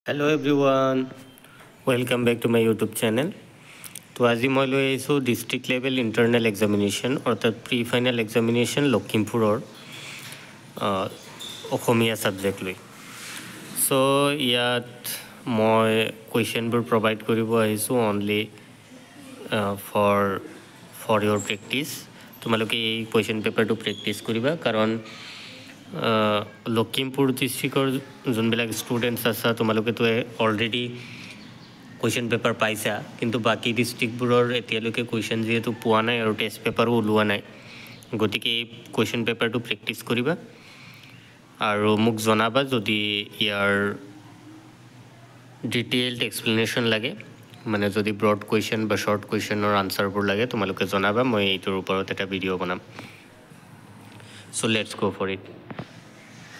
Hello everyone, welcome back to my YouTube channel. তো আজি মই লৈ আহিছোঁ ডিষ্ট্ৰিক্ট লেভেল ইণ্টাৰনেল এক্সামিনেশ্যন অৰ্থাৎ প্ৰি ফাইনেল এক্সামিনেশ্যন লখিমপুৰৰ অসমীয়া ছাবজেক্ট লৈ। চ' ইয়াত মই কুৱেশ্যনবোৰ প্ৰভাইড কৰিব আহিছোঁ অনলি ফৰ ইয়ৰ প্ৰেক্টিছ। তোমালোকে এই কুৱেশ্যন পেপাৰটো প্ৰেক্টিছ কৰিবা, কাৰণ লখিমপুৰ ডিষ্ট্ৰিক্টৰ যোনবিলাক ষ্টুডেণ্টছ আছা তোমালোকেতো অলৰেডি কুৱেশ্যন পেপাৰ পাইছা, কিন্তু বাকী ডিষ্ট্ৰিক্টবোৰৰ এতিয়ালৈকে কুৱেশ্যন যিহেতু পোৱা নাই আৰু টেষ্ট পেপাৰো ওলোৱা নাই, গতিকে এই কুৱেশ্যন পেপাৰটো প্ৰেক্টিছ কৰিবা আৰু মোক জনাবা যদি ইয়াৰ ডিটেইলড এক্সপ্লেনেশ্যন লাগে, মানে যদি ব্ৰড কুৱেশ্যন বা শ্বৰ্ট কুৱেশ্যনৰ আনচাৰবোৰ লাগে তোমালোকে জনাবা, মই এইটোৰ ওপৰত এটা ভিডিঅ' বনাম। চ' লেটছ গ' ফৰ ইট।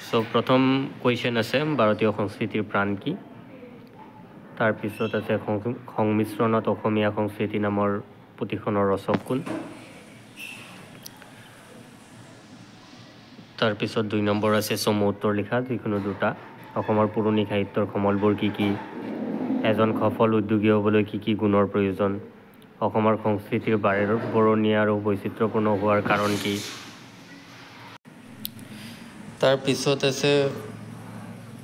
চ' প্ৰথম কুৱেশ্যন আছে ভাৰতীয় সংস্কৃতিৰ প্ৰাণ কি। তাৰপিছত আছে সংমিশ্ৰণত অসমীয়া সংস্কৃতি নামৰ পুথিখনৰ ৰচক কোন। তাৰপিছত 2 নম্বৰ আছে চমু উত্তৰ লিখা, যিকোনো দুটা। অসমৰ পুৰণি সাহিত্যৰ সমলবোৰ কি কি? এজন সফল উদ্যোগী হ'বলৈ কি কি গুণৰ প্ৰয়োজন? অসমৰ সংস্কৃতিৰ বৰণীয়া আৰু বৈচিত্ৰ্যপূৰ্ণ হোৱাৰ কাৰণ কি? তাৰপিছত আছে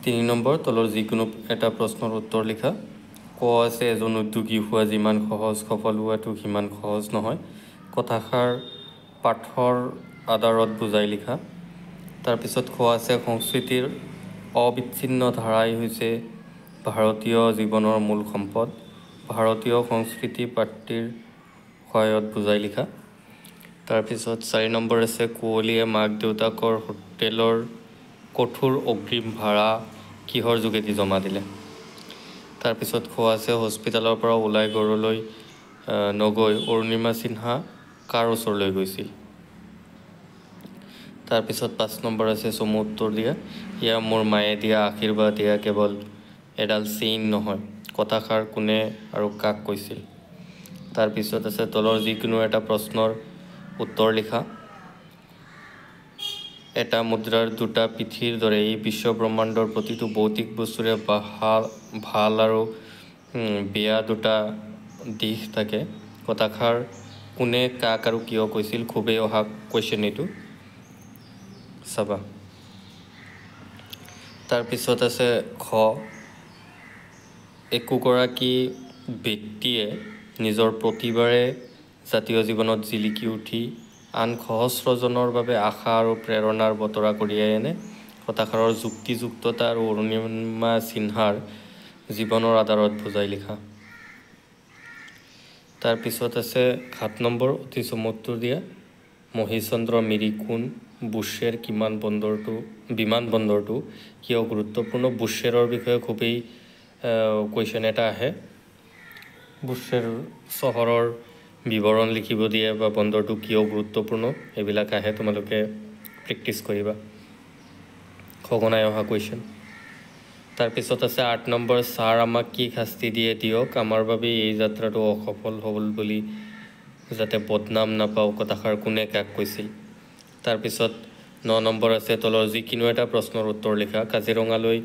3 নম্বৰ, তলৰ যিকোনো এটা প্ৰশ্নৰ উত্তৰ লিখা। ক আছে এজন উদ্যোগী হোৱা যিমান সহজ, সফল হোৱাটো সিমান সহজ নহয়। কথাষাৰ পাঠৰ আধাৰত বুজাই লিখা। তাৰপিছত খ আছে সংস্কৃতিৰ অবিচ্ছিন্ন ধাৰাই হৈছে ভাৰতীয় জীৱনৰ মূল সম্পদ। ভাৰতীয় সংস্কৃতি প্ৰাপ্তিৰ সহায়ত বুজাই লিখা। তাৰপিছত 4 নম্বৰ আছে কুঁৱলীয়ে মাক দেউতাকৰ হোটেলৰ কঠোৰ অগ্ৰিম ভাড়া কিহৰ যোগেদি জমা দিলে। তাৰপিছত খ আছে হস্পিটেলৰ পৰা ওলাই ঘৰলৈ নগৈ অৰুণিমা সিনহা কাৰ ওচৰলৈ গৈছিল। তাৰপিছত 5 নম্বৰ আছে চমু উত্তৰ দিয়া। ইয়া মোৰ মায়ে দিয়া আশীৰ্বাদ, এয়া কেৱল এডাল চেইন নহয়। কথাষাৰ কোনে আৰু কাক কৈছিল। তাৰপিছত আছে তলৰ যিকোনো এটা প্ৰশ্নৰ উত্তৰ লিখা। এটা মুদ্ৰাৰ দুটা পিঠিৰ দৰে এই বিশ্ব ব্ৰহ্মাণ্ডৰ প্ৰতিটো ভৌতিক বস্তুৰে ভাল আৰু বেয়া দুটা দিশ থাকে। কথাষাৰ কোনে কাক আৰু কিয় কৈছিল। খুবেই অহা কুৱেশ্যন এইটো, চাবা। তাৰপিছত আছে খ, একোগৰাকী ব্যক্তিয়ে নিজৰ প্ৰতিভাৰে জাতীয় জীৱনত জিলিকি উঠি আন সহস্ৰজনৰ বাবে আশা আৰু প্ৰেৰণাৰ বতৰা কঢ়িয়াই আনে। কথাষাৰৰ যুক্তিযুক্ততা আৰু অৰুণিমা সিনহাৰ জীৱনৰ আধাৰত বুজাই লিখা। তাৰপিছত আছে 7 নম্বৰ, অতি চমু উত্তৰ দিয়া। মহিচন্দ্ৰ মিৰি কোন? বুশ্বেৰ বিমানবন্দৰটো কিয় গুৰুত্বপূৰ্ণ? বুশ্বেৰৰ বিষয়ে খুবেই কুৱেশ্যন এটা আহে। বুশ্বেৰ চহৰৰ বিৱৰণ লিখিব দিয়ে বা বন্দৰটো কিয় গুৰুত্বপূৰ্ণ, এইবিলাক আহে, তোমালোকে প্ৰেক্টিছ কৰিবা, সঘনাই অহা কুৱেশ্যন। তাৰপিছত আছে 8 নম্বৰ, ছাৰ আমাক কি শাস্তি দিয়ে দিয়ক, আমাৰ বাবে এই যাত্ৰাটো অসফল হ'ল বুলি যাতে বদনাম নাপাওঁ। কথাষাৰ কোনে কাক কৈছিল। তাৰপিছত 9 নম্বৰ আছে তলৰ যিকোনো এটা প্ৰশ্নৰ উত্তৰ লিখা। কাজিৰঙালৈ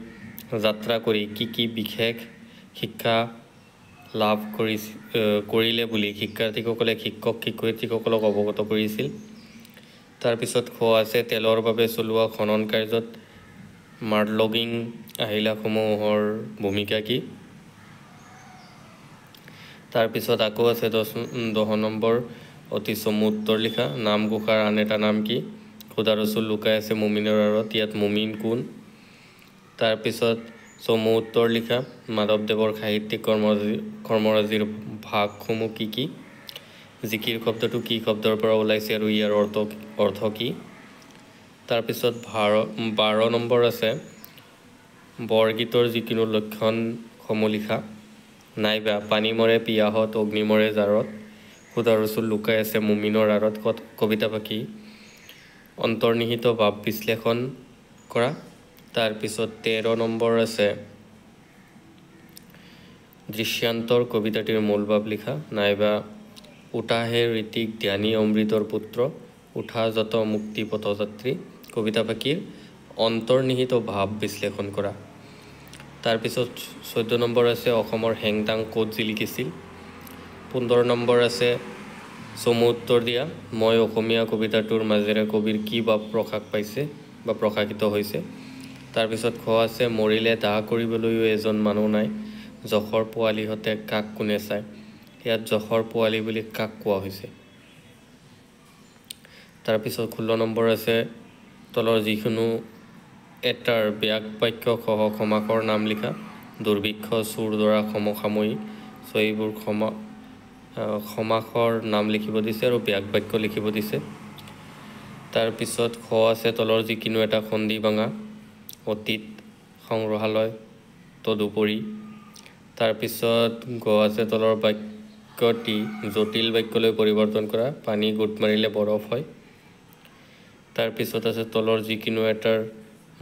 যাত্ৰা কৰি কি কি বিশেষ শিক্ষা লাভ কৰিলে বুলি শিক্ষাৰ্থীসকলে শিক্ষক শিক্ষয়িত্ৰীসকলক অৱগত কৰিছিল। তাৰপিছত খ আছে তেলৰ বাবে চলোৱা খনন কাৰ্যত মাৰ্লগিং আহিলাসমূহৰ ভূমিকা কি। তাৰপিছত আকৌ আছে 10 নম্বৰ, অতি চমু উত্তৰ লিখা। নামঘোষাৰ আন এটা নাম কি? খুদা ৰচুল লুকাই আছে মুমিনৰ আঁৰত, ইয়াত মুমিন কোন? তাৰপিছত চমু উত্তৰ লিখা। মাধৱদেৱৰ সাহিত্যিক কৰ্মৰাজিৰ ভাগসমূহ কি কি? জিকিৰ শব্দটো কি শব্দৰ পৰা ওলাইছে আৰু ইয়াৰ অৰ্থ কি? তাৰপিছত 12 নম্বৰ আছে বৰগীতৰ যিকোনো লক্ষণসমূহ লিখা। নাইবা পানী মৰে পিয়াহত, অগ্নি মৰে জাৰত, খুদা ৰচুল লুকাই আছে মুমিনৰ আঁৰত, কবিতা পাখি অন্তৰ্নিহিত ভাৱ বিশ্লেষণ কৰা। তাৰপিছত 13 নম্বৰ আছে দৃশ্যান্তৰ কবিতাটিৰ মূল ভাৱ লিখা। নাইবা উঠা হে ঋতিক ধ্যানী অমৃতৰ পুত্ৰ, উঠা যত মুক্তি পথযাত্ৰী, কবিতা পাখিৰ অন্তৰ্নিহিত ভাৱ বিশ্লেষণ কৰা। তাৰপিছত 14 নম্বৰ আছে অসমৰ হেংদাং ক'ত জিলিকিছিল। 15 নম্বৰ আছে চমু উত্তৰ দিয়া। মই অসমীয়া কবিতাটোৰ মাজেৰে কবিৰ কি ভাৱ প্ৰকাশ পাইছে বা প্ৰকাশিত হৈছে। তাৰপিছত খ আছে মৰিলে দাহ কৰিবলৈও এজন মানুহ নাই, যখৰ পোৱালিহঁতে কাক কোনে চায়। ইয়াত যখৰ পোৱালি বুলি কাক কোৱা হৈছে। তাৰপিছত 16 নম্বৰ আছে তলৰ যিকোনো এটাৰ ব্যাক বাক্য সহ সমাসৰ নাম লিখা। দুৰ্ভিক্ষ, চোৰ, দৰা, সমসাময়িক। চ' এইবোৰ সমাসৰ নাম লিখিব দিছে আৰু ব্যাক বাক্য লিখিব দিছে। তাৰপিছত খ আছে তলৰ যিকোনো এটা সন্ধি ভাঙা। অতীত, সংগ্ৰহালয়, তদুপৰি। তাৰপিছত গ আছে তলৰ বাক্যটি জটিল বাক্যলৈ পৰিৱৰ্তন কৰা। পানী গোট মাৰিলে বৰফ হয়। তাৰপিছত আছে তলৰ যিকোনো এটাৰ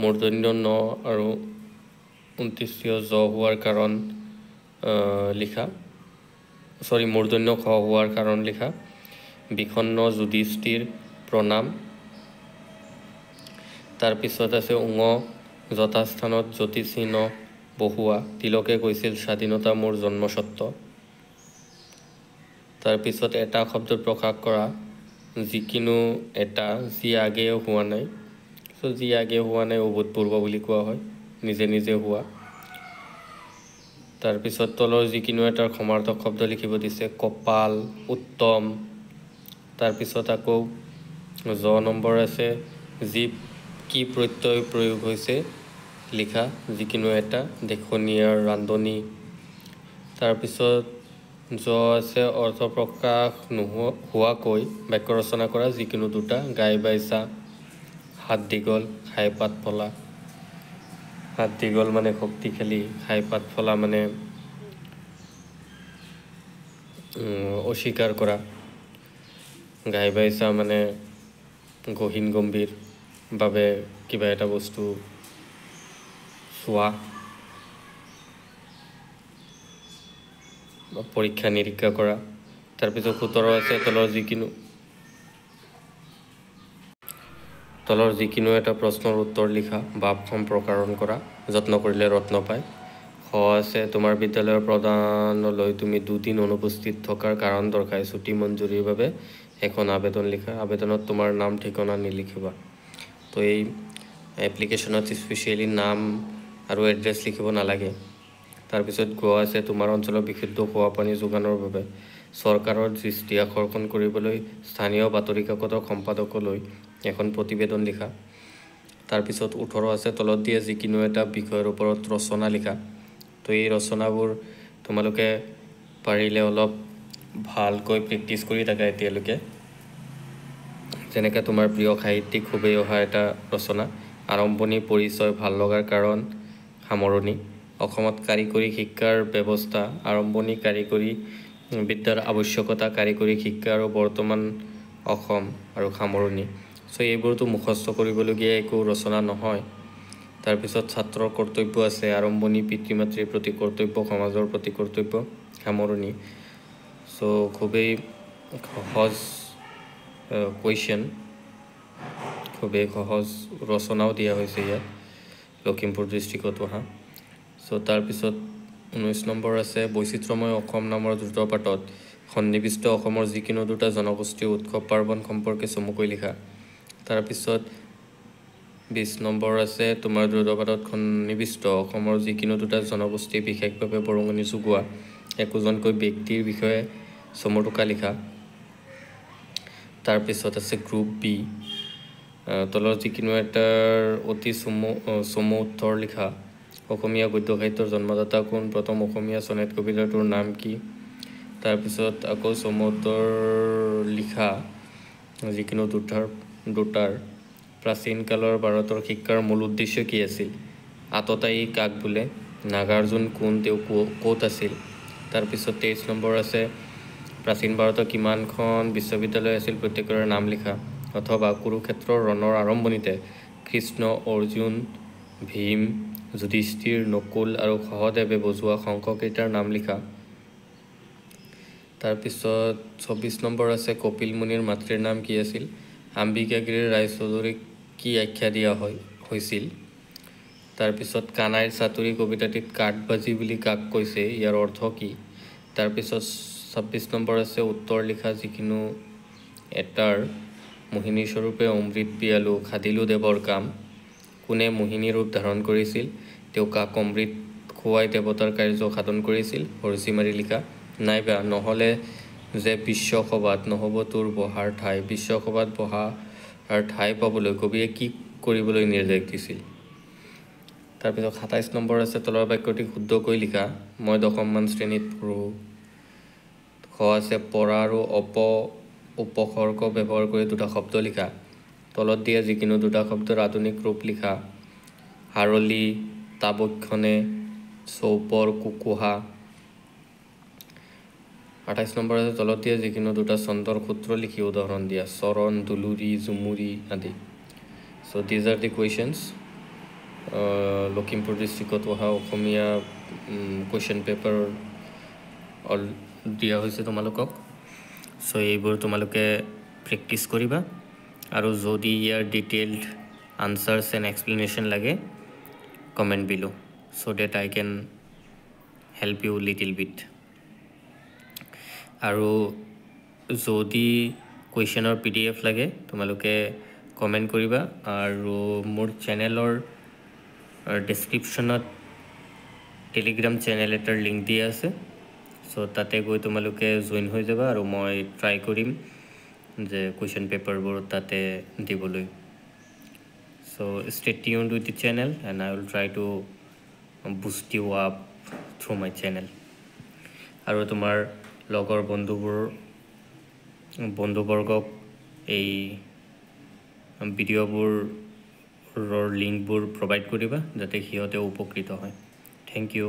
মূৰ্ধন্য ন আৰু 29 জ হোৱাৰ কাৰণ লিখা। মূৰ্ধন্য খ হোৱাৰ কাৰণ লিখা। বিষণ্ণ যুধিষ্ঠিৰ প্ৰণাম। তাৰপিছত আছে উঙ যথাস্থানত জ্যোতিচিহ্ন বহুৱা। তিলকে কৈছিল স্বাধীনতা মোৰ জন্মস্বত্ব। তাৰপিছত এটা শব্দত প্ৰকাশ কৰা যিকোনো এটা যি আগেয়ে হোৱা নাই। চ' যি আগে হোৱা নাই অভূতপূৰ্ব বুলি কোৱা হয়, নিজে নিজে হোৱা। তাৰপিছত তলৰ যিকোনো এটাৰ সমাৰ্থক শব্দ লিখিব দিছে। কপাল, উত্তম। তাৰপিছত আকৌ জ নম্বৰ আছে জীৱ কি প্ৰত্যয় প্ৰয়োগ হৈছে লিখা যিকোনো এটা। দেখনীয়াৰ, ৰান্ধনি। তাৰপিছত জ আছে অৰ্থ প্ৰকাশ হোৱাকৈ বাক্য ৰচনা কৰা যিকোনো দুটা। গাই বাইচা, হাত দীঘল, খাই পাত ফলা। হাত দীঘল মানে শক্তিশালী, খাই পাত ফলা মানে অস্বীকাৰ কৰা। গাই বাইচা মানে গহীন গম্ভীৰ বাবে কিবা এটা বস্তু চোৱা, পৰীক্ষা নিৰীক্ষা কৰা। তাৰপিছত 17 আছে তলৰ যিকোনো এটা প্ৰশ্নৰ উত্তৰ লিখা। ভাৱ সম্প্ৰসাৰণ কৰা, যত্ন কৰিলে ৰত্ন পায়। খ আছে তোমাৰ বিদ্যালয়ৰ প্ৰদানলৈ তুমি 2 দিন অনুপস্থিত থকাৰ কাৰণ দৰ্শাই ছুটি মঞ্জুৰিৰ বাবে এখন আবেদন লিখা। আবেদনত তোমাৰ নাম ঠিকনা নিলিখিবা। তো এই এপ্লিকেশ্যনত স্পেচিয়েলি নাম আৰু এড্ৰেছ লিখিব নালাগে। তাৰপিছত গ আছে তোমাৰ অঞ্চলৰ বিশুদ্ধ খোৱা পানী যোগানৰ বাবে চৰকাৰৰ দৃষ্টি আকৰ্ষণ কৰিবলৈ স্থানীয় বাতৰি কাকতৰ সম্পাদকলৈ এখন প্ৰতিবেদন লিখা। তাৰপিছত 18 আছে তলত দিয়া যিকোনো এটা বিষয়ৰ ওপৰত ৰচনা লিখা। তো এই ৰচনাবোৰ তোমালোকে পাৰিলে অলপ ভালকৈ প্ৰেক্টিছ কৰি থাকা এতিয়ালৈকে। যেনেকৈ তোমাৰ প্ৰিয় সাহিত্যিক খুবেই অহা এটা ৰচনা। আৰম্ভণি, পৰিচয়, ভাল লগাৰ কাৰণ, সামৰণি। অসমত কাৰিকৰী শিক্ষাৰ ব্যৱস্থা, আৰম্ভণি, কাৰিকৰী বিদ্যাৰ আৱশ্যকতা, কাৰিকৰী শিক্ষা আৰু বৰ্তমান অসম আৰু সামৰণি। চ' এইবোৰতো মুখস্থ কৰিবলগীয়া একো ৰচনা নহয়। তাৰপিছত ছাত্ৰৰ কৰ্তব্য আছে। আৰম্ভণি, পিতৃ মাতৃৰ প্ৰতি কৰ্তব্য, সমাজৰ প্ৰতি কৰ্তব্য, সামৰণি। চ' খুবেই সহজ কুৱেশ্যন, খুবেই সহজ ৰচনাও দিয়া হৈছে ইয়াত লখিমপুৰ ডিষ্ট্ৰিক্টত অহা। চ' তাৰপিছত 19 নম্বৰ আছে বৈচিত্ৰ্যময় অসম নামৰ দ্ৰুতপাঠত সন্নিৱিষ্ট অসমৰ যিকোনো দুটা জনগোষ্ঠীয় উৎসৱ পাৰ্বণ সম্পৰ্কে চমুকৈ লিখা। তাৰপিছত 20 নম্বৰ আছে তোমাৰ দ্ৰুতপাঠত সন্নিৱিষ্ট অসমৰ যিকোনো দুটা জনগোষ্ঠী বিশেষভাৱে বৰঙণি যোগোৱা একোজনকৈ ব্যক্তিৰ বিষয়ে চমু টোকা লিখা। তাৰপিছত আছে গ্ৰুপ বি, তলৰ যিকোনো এটাৰ অতি চমু উত্তৰ লিখা। অসমীয়া গদ্য সাহিত্যৰ জন্মদাতা কোন? প্ৰথম অসমীয়া চনেট কবিতাটোৰ নাম কি? তাৰপিছত আকৌ চমু উত্তৰ লিখা যিকোনো দুটাৰ। প্ৰাচীন কালৰ ভাৰতৰ শিক্ষাৰ মূল উদ্দেশ্য কি আছিল? আততায়ী কাক বোলে? নাগাৰ্জুন কোন? তেওঁ ক'ত আছিল? তাৰপিছত 23 নম্বৰ আছে প্ৰাচীন ভাৰতৰ কিমানখন বিশ্ববিদ্যালয় আছিল? প্ৰত্যেকৰে নাম লিখা। অথবা কুৰুক্ষেত্ৰৰ ৰণৰ আৰম্ভণিতে কৃষ্ণ, অৰ্জুন, ভীম, যুধিষ্ঠিৰ, নকুল আৰু সহদেৱে বজোৱা শংখকেইটাৰ নাম লিখা। তাৰপিছত 24 নম্বৰ আছে কপিল মুনিৰ মাতৃৰ নাম কি আছিল? অম্বিকাগিৰি ৰায়চৌধুৰীক কি আখ্যা দিয়া হৈছিল? তাৰপিছত কানাইৰ চাতুৰি কবিতাটিত কাঠবাজি বুলি কাক কৈছে, ইয়াৰ অৰ্থ কি? তাৰপিছত 26 নম্বৰ আছে উত্তৰ লিখা যিকোনো এটাৰ মোহিনী স্বৰূপে অমৃত পিয়ালো খাদিলো দেৱৰ কাম। কোনে মোহিনী ৰূপ ধাৰণ কৰিছিল? তেওঁ কাক অমৃত খুৱাই দেৱতাৰ কাৰ্য সাধন কৰিছিল? হৰচিমাৰি লিখা। নাইবা নহ'লে যে বিশ্বসভাত নহ'ব তোৰ বহাৰ ঠাই, বিশ্বসভাত বহাৰ ঠাই পাবলৈ কবিয়ে কি কৰিবলৈ নিৰ্দেশ দিছিল? তাৰপিছত 27 নম্বৰ আছে তলৰ বাক্যটি শুদ্ধকৈ লিখা। মই 10মান শ্ৰেণীত পঢ়োঁ। খ আছে পৰা আৰু উপসৰ্গ ব্যৱহাৰ কৰি দুটা শব্দ লিখা। তলত দিয়া যিকোনো দুটা শব্দৰ আধুনিক ৰূপ লিখা। হাৰলি, তাবক্ষণে, চৌপৰ, কুকুহা। 28 নম্বৰ আছে তলত দিয়া যিকোনো দুটা ছন্দৰ সূত্ৰ লিখি উদাহৰণ দিয়া। চৰণ, দুলুৰি, ঝুমুৰি আদি। So' these are the questions. Lakhimpur ডিষ্ট্ৰিক্টত অহা অসমীয়া কুৱেশ্যন পেপাৰ দিয়া হৈছে তোমালোকক। চ' এইবোৰ তোমালোকে প্ৰেক্টিছ কৰিবা আৰু যদি ইয়াৰ ডিটেইলড আনচাৰ্ছ এণ্ড এক্সপ্লেনেশ্যন লাগে comment below so' that I can help you little bit. আৰু যদি কুৱেশ্যনৰ PDF লাগে তোমালোকে কমেণ্ট কৰিবা আৰু মোৰ চেনেলৰ ডেছক্ৰিপশ্যনত টেলিগ্ৰাম চেনেল এটাৰ লিংক দিয়া আছে। চ' তাতে গৈ তোমালোকে জইন হৈ যাবা আৰু মই ট্ৰাই কৰিম যে কুৱেশ্যন পেপাৰবোৰ তাতে দিবলৈ। So' stay tuned with the channel and I will try to boost you up through my channel. আৰু তোমাৰ লগৰ বন্ধুবৰ্গক এই ভিডিঅ'বোৰৰ লিংকবোৰ প্ৰভাইড কৰিবা যাতে সিহঁতে উপকৃত হয়। Thank U.